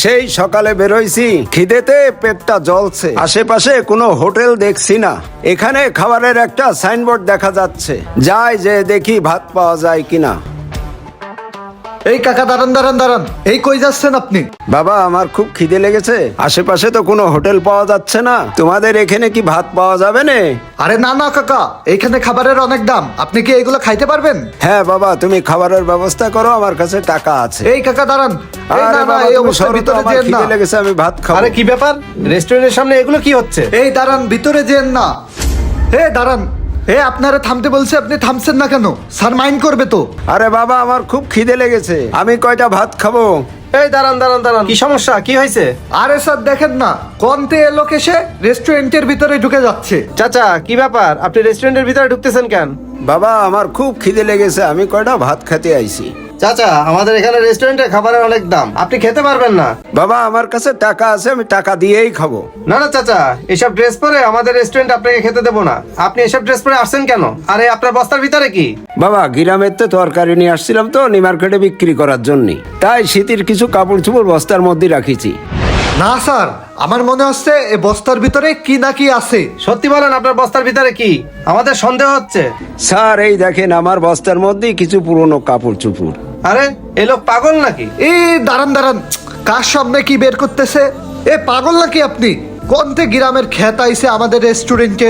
সেই সকালে বেরোইছি, খিদেতে পেটটা জ্বলছে। আশেপাশে কোনো হোটেল দেখছি না। এখানে খাবারের একটা সাইনবোর্ড দেখা যাচ্ছে, যাই যে দেখি ভাত পাওয়া যায় কিনা। এই কাকা দাঁড়ান দাঁড়ান দাঁড়ান, এই কই যাচ্ছেন আপনি? বাবা, আমার খুব খিদে লেগেছে। আশেপাশে তো কোনো হোটেল পাওয়া যাচ্ছে না। তোমাদের এখানে কি ভাত পাওয়া যাবে না? আরে না না কাকা, এইখানে খাবারের অনেক দাম, আপনি কি এইগুলো খাইতে পারবেন? হ্যাঁ বাবা, তুমি খাবারের ব্যবস্থা করো, আমার কাছে টাকা আছে। এই কাকা দাঁড়ান, এই আরে না না, বাবা, এই তুমি অবস্থার সরো তো, ভিতরে আমার যেন না। খিদে লেগেছে, আমি ভাত খাবো। আরে কি ব্যাপার, রেস্টুরেন্টের সামনে এগুলো কি হচ্ছে? এই দাঁড়ান, ভিতরে যেন না। হে দাঁড়ান, হে আপনারা থামতে বলছে, আপনি থামছেন না কেন? স্যার মাইন্ড করবে তো। আরে বাবা, আমার খুব খিদে লেগেছে, আমি কয়টা ভাত খাবো। এই দাঁড়ান দাঁড়ান দাঁড়ান, কি সমস্যা, কি হয়েছে? আরে স্যার দেখেন না, কন্তে লোক এসে রেস্টুরেন্টের ভিতরে ঢুকে যাচ্ছে। চাচা, কি ব্যাপার, আপনি রেস্টুরেন্টের ভিতরে ঢুকতেছেন কেন? বাবা, আমার খুব খিদে লেগেছে, আমি কয়টা ভাত খেতে আইছি। চাচা, আমাদের এখানে রেস্টুরেন্টে খাবারের অনেক দাম, আপনি খেতে পারবেন না। বাবা, আমার কাছে টাকা আছে, আমি টাকা দিয়েই খাবো। না না চাচা, এসব ড্রেস পরে আমাদের রেস্টুরেন্ট আপনাকে খেতে দেবো না। আপনি এসব ড্রেস পরে আসছেন কেন? আরে আপনার বস্তার ভিতরে কি? বাবা, গ্রামের তো তরকারি নিয়ে আসছিলাম তো নিউ মার্কেটে বিক্রি করার জন্য, তাই শীতের কিছু কাপড় চোপড় বস্তার মধ্যে রাখিছি। না স্যার, আমার মনে হচ্ছে এই বস্তার ভিতরে কি না কি আছে। সত্যি বলেন, আপনার বস্তার ভিতরে কি? আমাদের সন্দেহ হচ্ছে। স্যার, এই দেখেন, আমার বস্তার মধ্যে কিছু পুরনো কাপড় চোপড়। আরে এই লোক পাগল নাকি? এই দাঁড়ান দাঁড়ান, কার সামনে কি বের করতেছে? এ পাগল নাকি আপনি? কোনতে গ্রামের খ্যাত আইছে আমাদের রেস্টুরেন্টে?